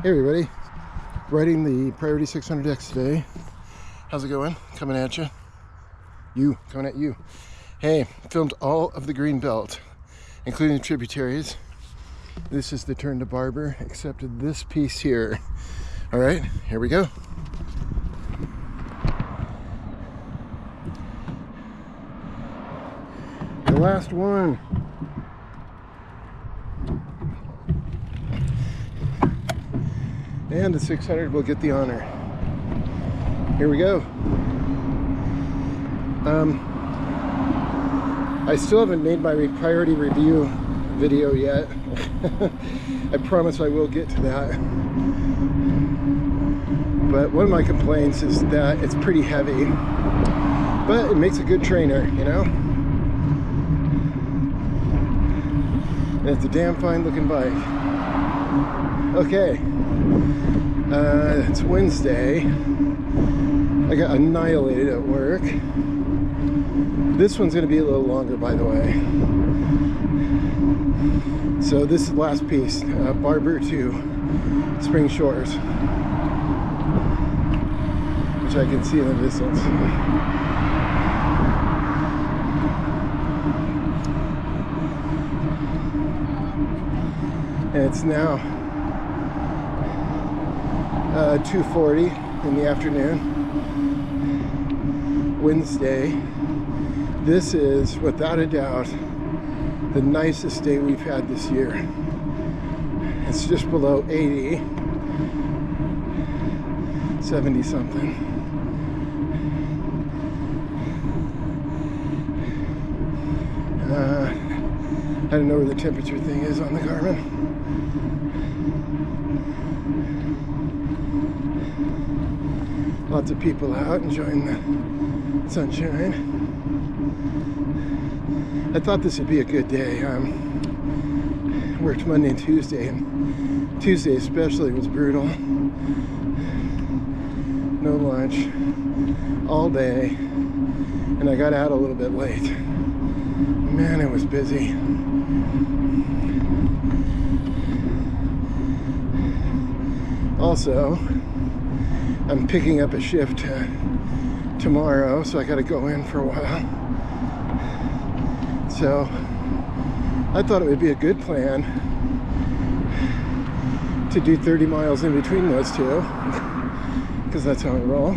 Hey everybody, riding the Priority 600X today. How's it going? Coming at you. Coming at you. Hey, filmed all of the Greenbelt, including the tributaries. This is the turn to Barber, except this piece here. All right, here we go. The last one. And the 600 will get the honor. Here we go. I still haven't made my priority review video yet. I promise I will get to that. But one of my complaints is that it's pretty heavy, but it makes a good trainer, you know? And it's a damn fine looking bike. Okay. It's Wednesday. I got annihilated at work. This one's going to be a little longer, by the way. So this is the last piece, Barber to Spring Shores, which I can see in the distance. And it's now 2:40 in the afternoon, Wednesday. This is, without a doubt, the nicest day we've had this year. It's just below 80, 70 something. I don't know where the temperature thing is on the Garmin. Lots of people out enjoying the sunshine. I thought this would be a good day. Worked Monday and Tuesday, and Tuesday especially was brutal. No lunch all day, and I got out a little bit late. Man, it was busy. Also, I'm picking up a shift tomorrow, so I got to go in for a while. So I thought it would be a good plan to do 30 miles in between those two, because that's how I roll.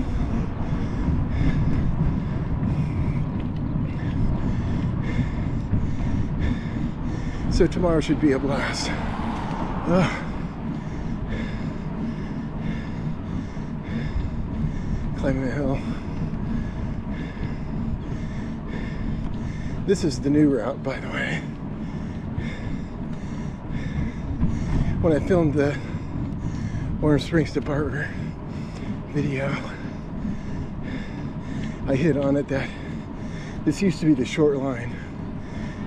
So tomorrow should be a blast. Climbing a hill. This is the new route, by the way. When I filmed the Warm Springs to Barber video, I hit on it that this used to be the short line,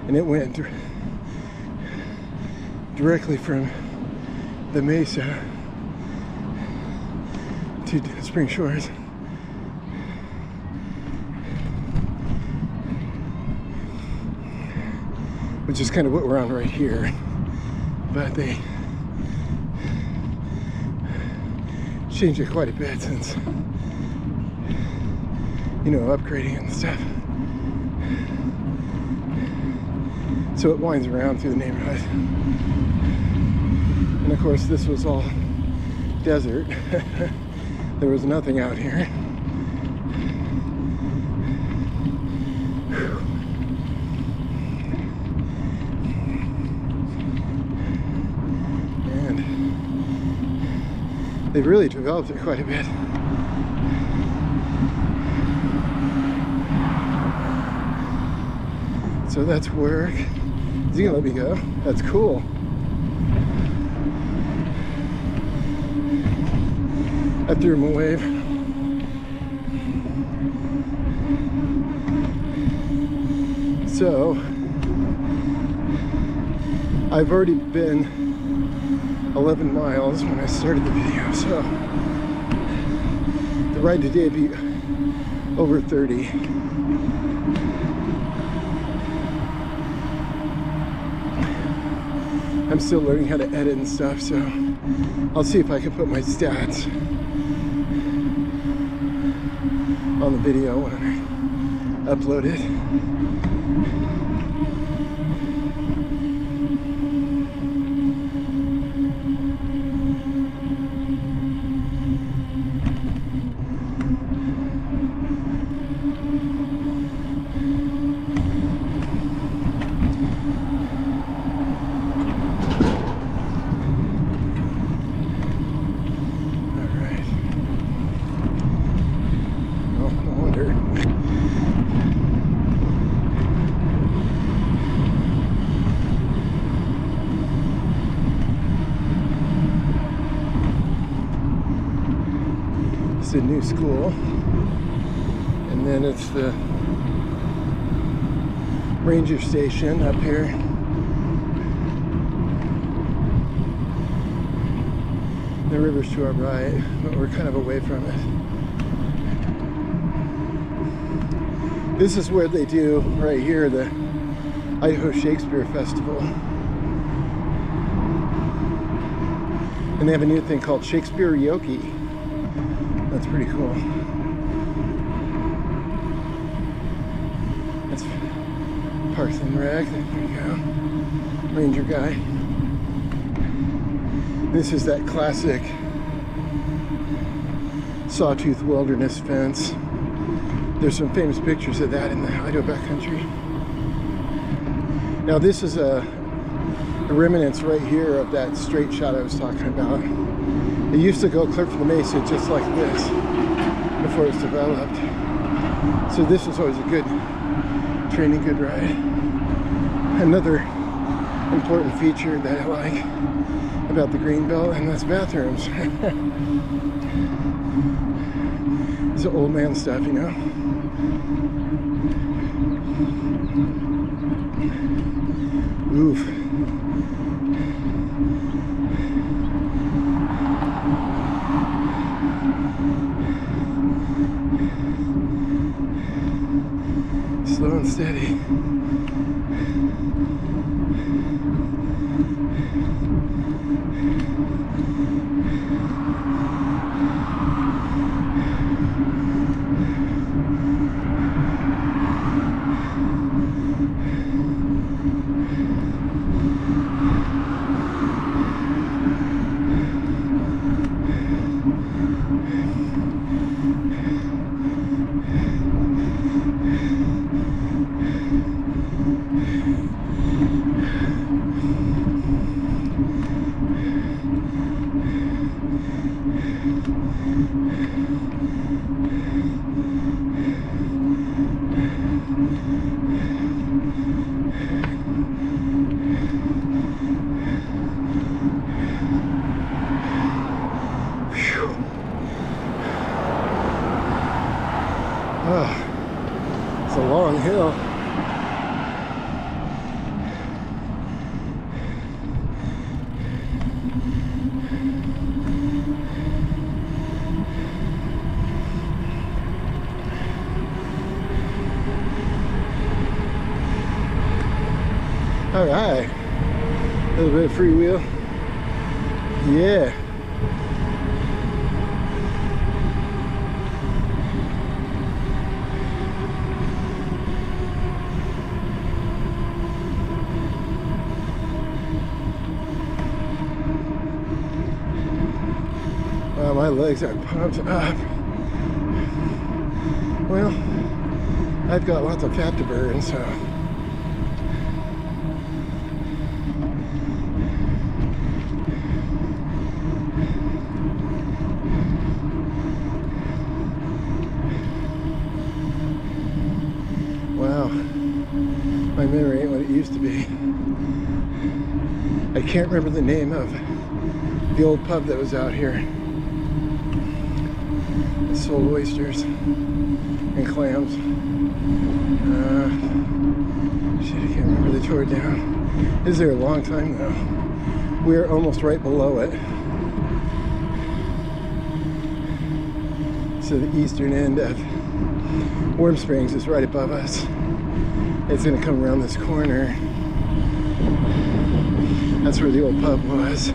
and it went directly from the Mesa to Spring Shores. Which is kind of what we're on right here, but they changed it quite a bit since, you know, upgrading and stuff. So it winds around through the neighborhood, and of course this was all desert. There was nothing out here. They've really developed it quite a bit. So that's work. Is he gonna let me go? That's cool. I threw him a wave. So I've already been 11 miles when I started the video, so the ride today would be over 30. I'm still learning how to edit and stuff, so I'll see if I can put my stats on the video when I upload it. A new school, and then it's the ranger station up here. The river's to our right, but we're kind of away from it. This is where they do, right here, the Idaho Shakespeare Festival. And they have a new thing called Shakespeare-yoke. That's pretty cool. That's Parks and Rec. There you go. Ranger guy. This is that classic sawtooth wilderness fence. There's some famous pictures of that in the Idaho backcountry. Now this is a remnants right here of that straight shot I was talking about. It used to go clear from the mesa just like this before it's developed. So this was always a good training, good ride. Another important feature that I like about the Greenbelt, and that's bathrooms. It's old man stuff, you know. Oof. Slow and steady. It's a long hill. All right, a little bit of freewheel. Yeah. Wow, my legs are pumped up. Well, I've got lots of fat to burn, so. Wow, my memory ain't what it used to be. I can't remember the name of the old pub that was out here. It sold oysters and clams. Shit, I can't remember. They tore it down. It was there a long time though. We're almost right below it. So the eastern end of Warm Springs is right above us. It's gonna come around this corner. That's where the old pub was.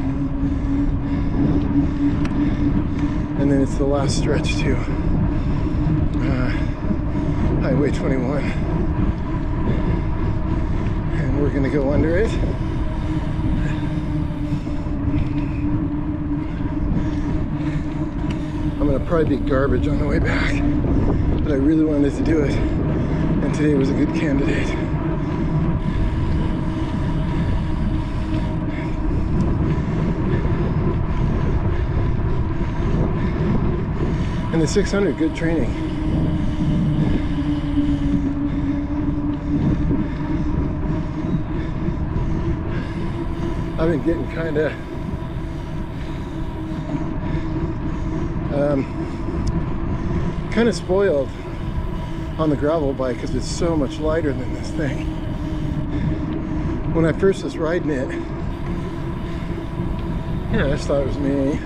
And then it's the last stretch to Highway 21. And we're gonna go under it. I'm gonna probably be garbage on the way back, but I really wanted to do it, and today was a good candidate. And the 600, good training. I've been getting kind of spoiled on the gravel bike because it's so much lighter than this thing. When I first was riding it, I just thought it was me.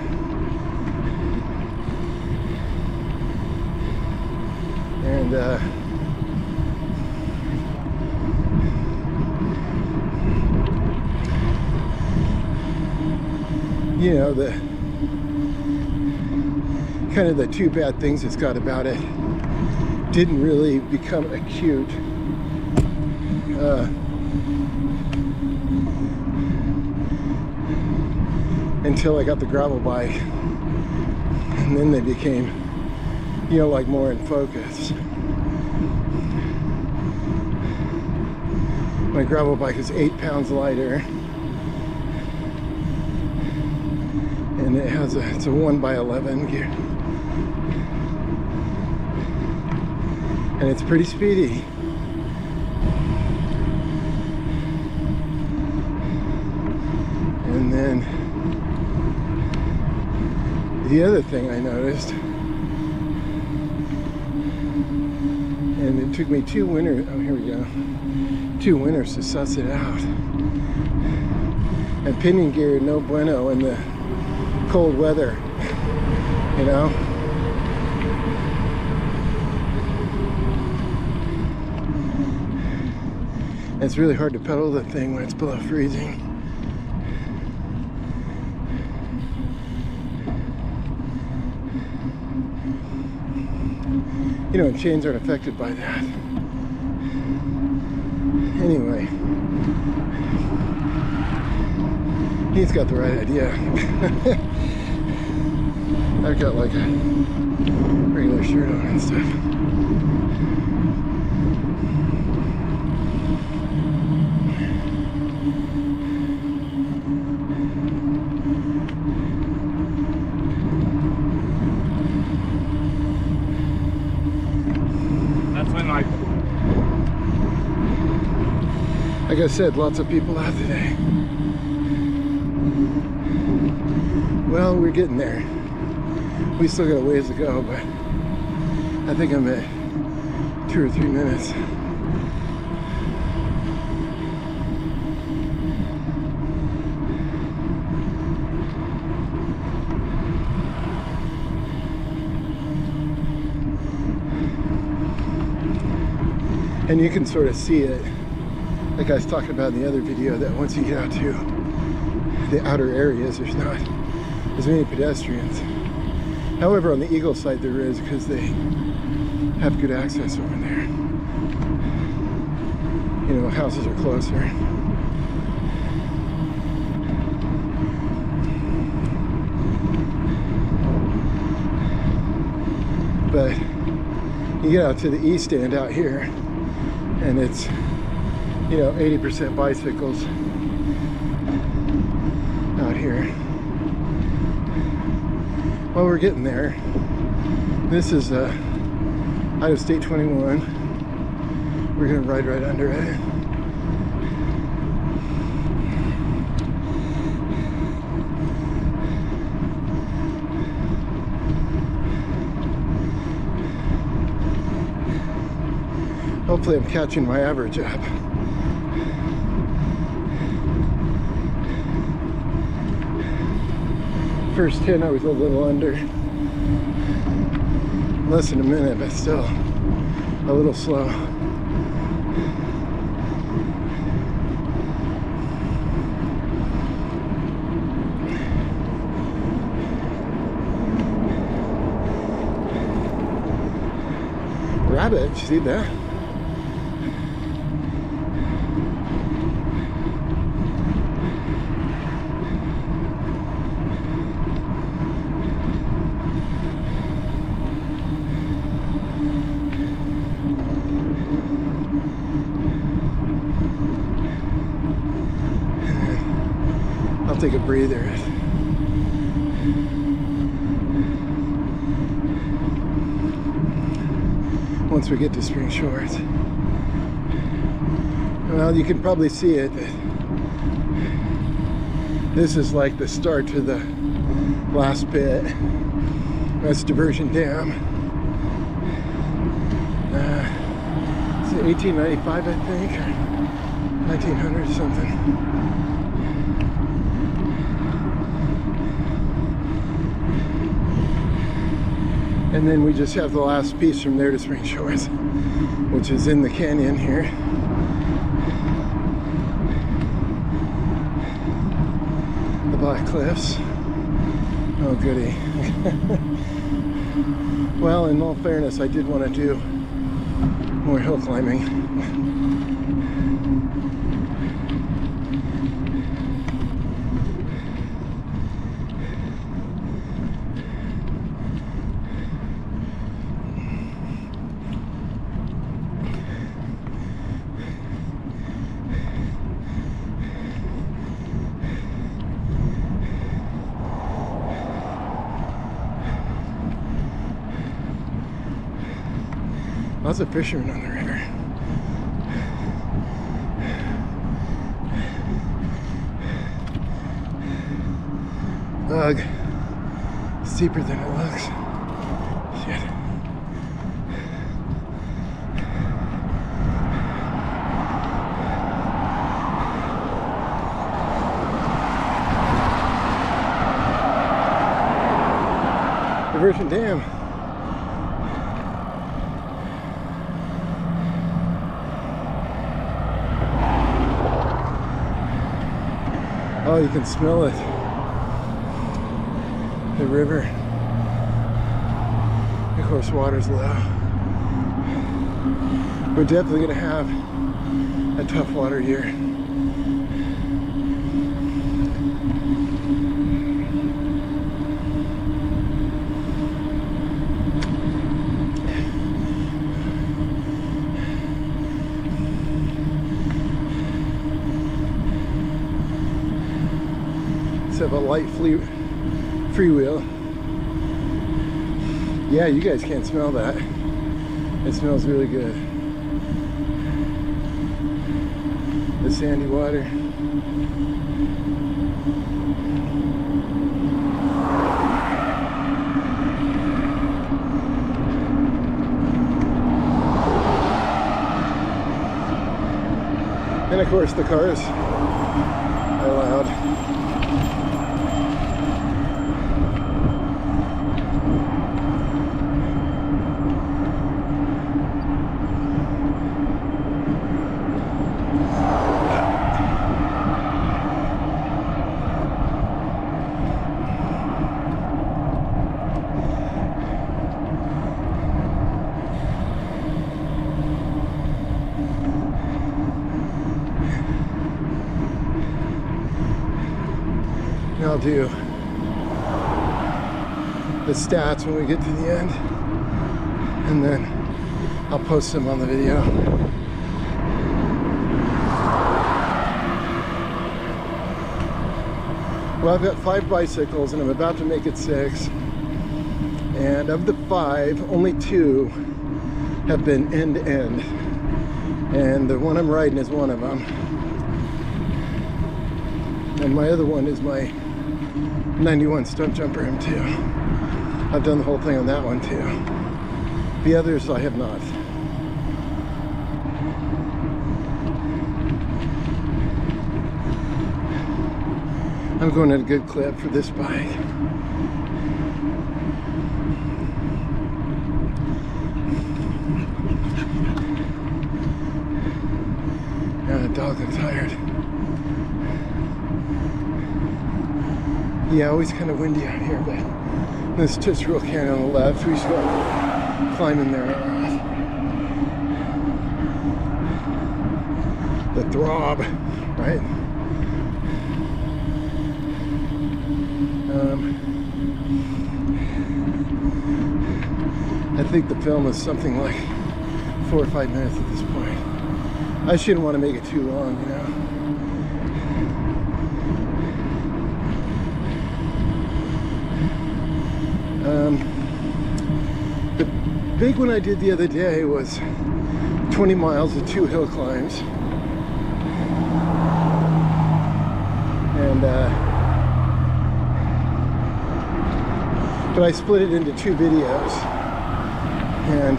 And you know, the kind of the two bad things it's got about it didn't really become acute until I got the gravel bike, and then they became, you know, like more in focus. My gravel bike is 8 pounds lighter, and it has it's a 1x11 gear, and it's pretty speedy. And then the other thing I noticed, and it took me 2 winters, oh here we go, 2 winters to suss it out. And pinion gear, no bueno in the cold weather, you know. And it's really hard to pedal the thing when it's below freezing. You know, and chains aren't affected by that. Anyway, he's got the right idea. I've got like a regular shirt on and stuff. That's when like I said, lots of people out today. Well, we're getting there. We still got a ways to go, but I think I'm at 2 or 3 minutes. And you can sort of see it, like I was talking about in the other video, that once you get out to the outer areas, there's not as many pedestrians. However, on the Eagle side there is, because they have good access over there. You know, houses are closer. But you get out to the east end out here, and it's, you know, 80% bicycles out here. Well, we're getting there. This is Iowa State 21. We're gonna ride right under it. Hopefully I'm catching my average up. First 10 I was a little under. Less than a minute, but still a little slow. rabbit. Did you see that? I'll take a breather. Once we get to Spring Shores. Well, you can probably see it. This is like the start to the last pit. That's Diversion Dam. It's 1895, I think, or 1900 something. And then we just have the last piece from there to Spring Shores, which is in the canyon here. The Black Cliffs. Oh, goody. Well, in all fairness, I did want to do more hill climbing. Lots of fishermen on the river. Ugh. Steeper than it looks. Shit. Diversion Dam. Oh, you can smell it. The river. Of course, water's low. We're definitely going to have a tough water year. Have a light freewheel. Yeah, you guys can't smell that. It smells really good. The sandy water. And of course the cars are loud. I'll do the stats when we get to the end, and then I'll post them on the video. Well, I've got 5 bicycles and I'm about to make it 6, and of the 5, only 2 have been end to end, and the one I'm riding is one of them, and my other one is my 91 Stumpjumper M2. I've done the whole thing on that one too. The others I have not. I'm going at a good clip for this bike. Yeah, the dog looks tired. Yeah, always kind of windy out here, but this just real canyon on the left. We just go climbing there. the throb, right? I think the film is something like 4 or 5 minutes at this point. I shouldn't want to make it too long, you know. The big one I did the other day was 20 miles of 2 hill climbs. And but I split it into 2 videos, and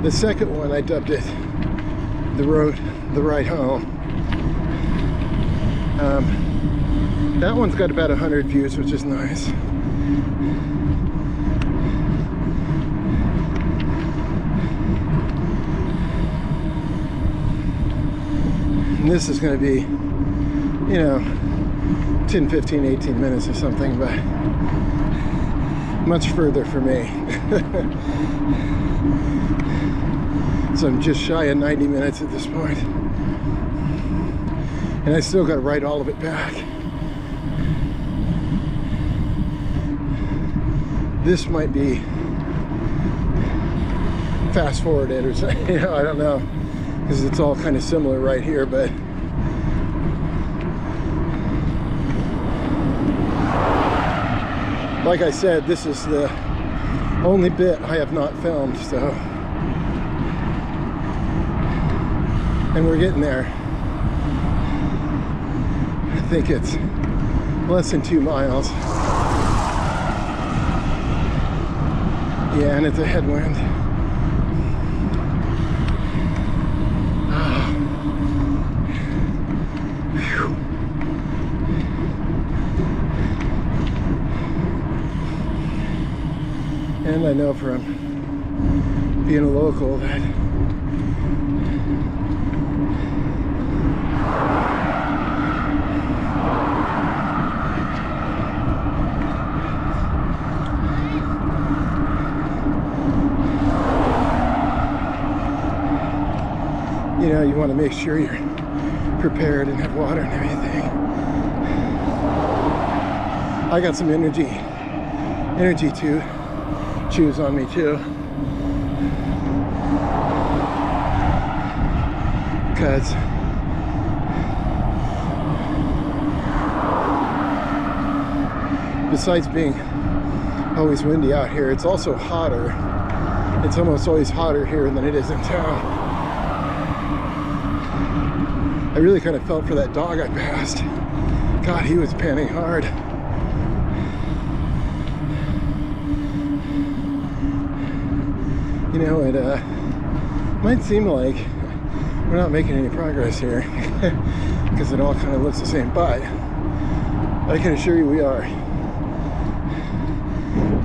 the second one I dubbed it the ride home. That one's got about 100 views, which is nice. And this is going to be, you know, 10, 15, 18 minutes or something, but much further for me. So I'm just shy of 90 minutes at this point. And I still got to write all of it back. This might be fast forwarded or something, you know, I don't know, because it's all kind of similar right here, but like I said, this is the only bit I have not filmed, so, and we're getting there. I think it's less than 2 miles. Yeah, and it's a headwind. And I know from being a local that you know, you want to make sure you're prepared and have water and everything. I got some energy to choose on me too, because besides being always windy out here, it's also hotter. It's almost always hotter here than it is in town. I really kind of felt for that dog I passed. God, he was panting hard. You know, it might seem like we're not making any progress here because it all kind of looks the same, but I can assure you we are.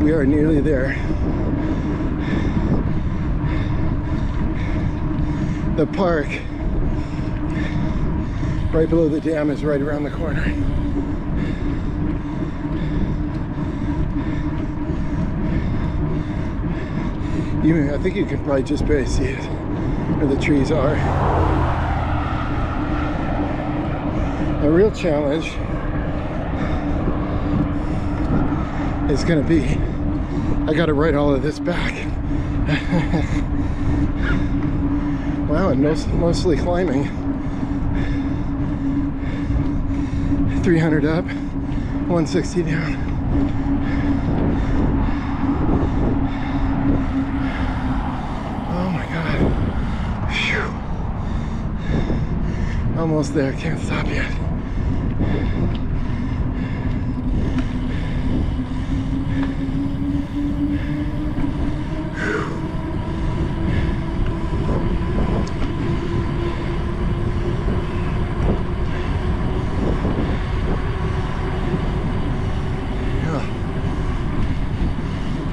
We are nearly there. The park right below the dam is right around the corner. I think you can probably just barely see it where the trees are. A real challenge is going to be, I got to write all of this back. Wow, and mostly climbing. 300 up, 160 down. Oh my God. Phew. Almost there, can't stop yet.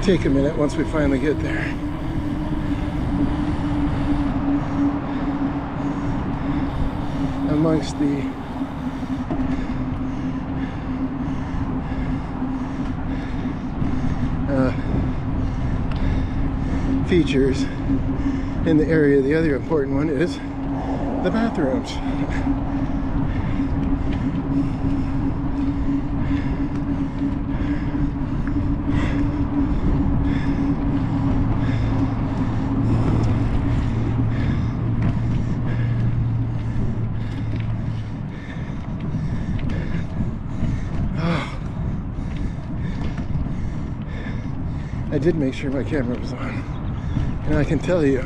Take a minute once we finally get there. Amongst the features in the area. The other important one is the bathrooms. I did make sure my camera was on, and I can tell you,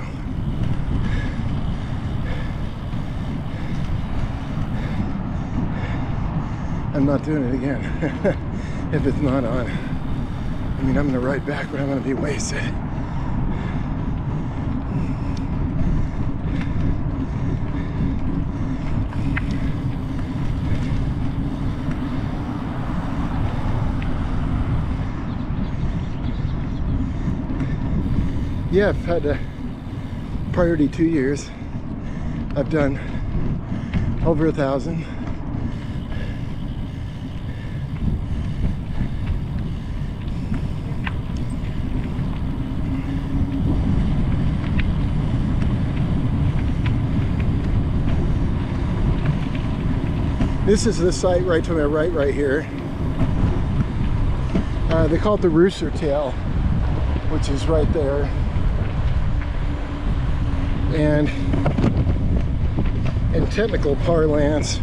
I'm not doing it again if it's not on. I mean, I'm gonna ride back, but I'm gonna be wasted. Yeah, I've had a priority 2 years. I've done over 1,000. This is the site right to my right here. They call it the Rooster Tail, which is right there. And in technical parlance,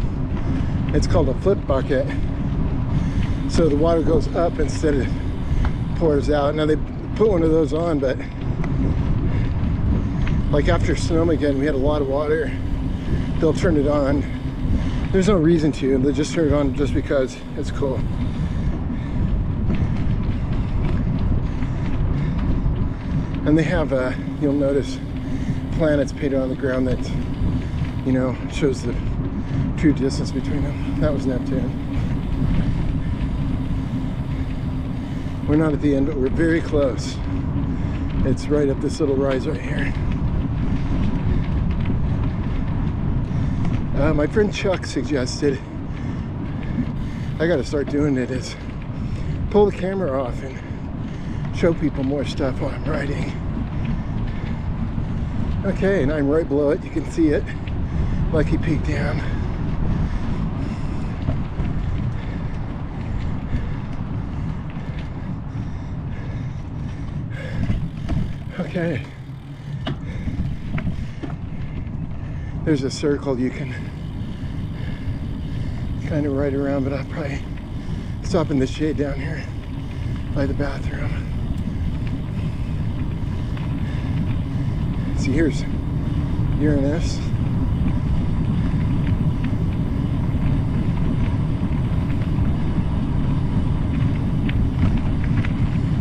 it's called a flip bucket. So the water goes up instead of pours out. Now they put one of those on, but like after Snowmageddon, we had a lot of water. They'll turn it on. There's no reason to, they'll just turn it on just because it's cool. And they have, you'll notice, planets painted on the ground that, you know, shows the true distance between them. That was Neptune. We're not at the end, but we're very close. It's right up this little rise right here. My friend Chuck suggested, I gotta start doing it, is pull the camera off and show people more stuff while I'm riding. Okay, and I'm right below it. You can see it. Lucky Peak Dam. Okay. There's a circle you can kind of ride around, but I'll probably stop in the shade down here by the bathroom. See, here's Uranus.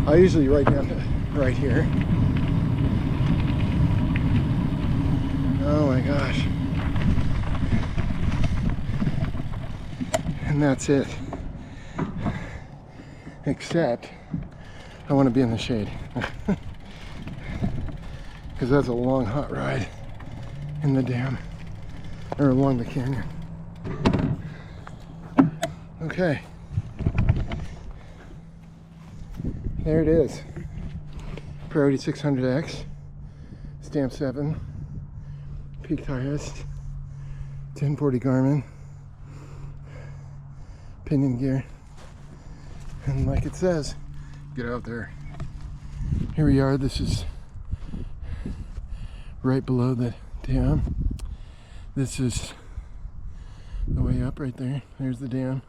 I usually ride down to right here. Oh my gosh. And that's it. Except I want to be in the shade. Because that's a long, hot ride in the dam, or along the canyon. Okay. There it is. Priority 600X, stamp 7, peak highest, 1040 Garmin, pinion gear, and like it says, get out there. Here we are. This is right below the dam. This is the way up right there. There's the dam.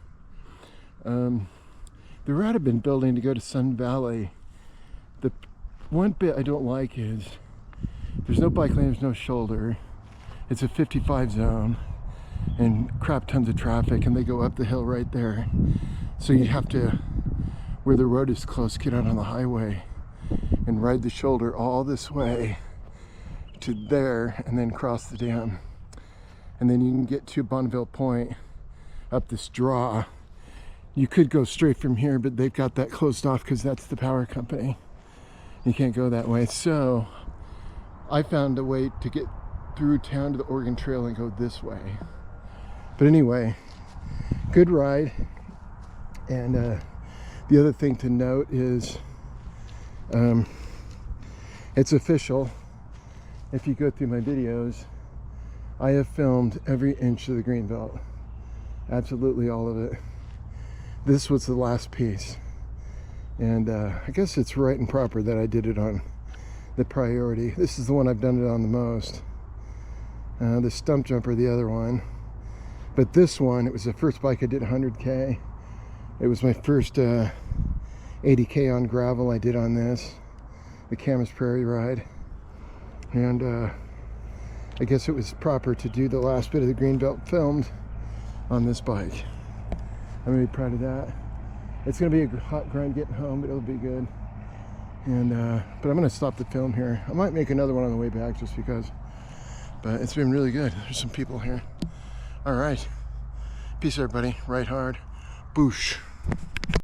The route I've been building to go to Sun Valley, the one bit I don't like is there's no bike lane, there's no shoulder. It's a 55 zone and crap tons of traffic, and they go up the hill right there. So you have to, where the road is close, get out on the highway and ride the shoulder all this way to there and then cross the dam. And then you can get to Bonneville Point up this draw. You could go straight from here, but they've got that closed off because that's the power company. You can't go that way. So I found a way to get through town to the Oregon Trail and go this way. But anyway, good ride. And the other thing to note is It's official. If you go through my videos, I have filmed every inch of the Greenbelt. Absolutely all of it. This was the last piece. And I guess it's right and proper that I did it on the priority. This is the one I've done it on the most. The Stumpjumper, the other one. But this one, it was the first bike I did 100K. It was my first 80K on gravel I did on this. The Camas Prairie ride. And I guess it was proper to do the last bit of the Greenbelt filmed on this bike. I'm really proud of that. It's gonna be a hot grind getting home, but it'll be good. And but I'm gonna stop the film here. I might make another one on the way back just because, but it's been really good. There's some people here. All right, peace everybody, ride hard, boosh.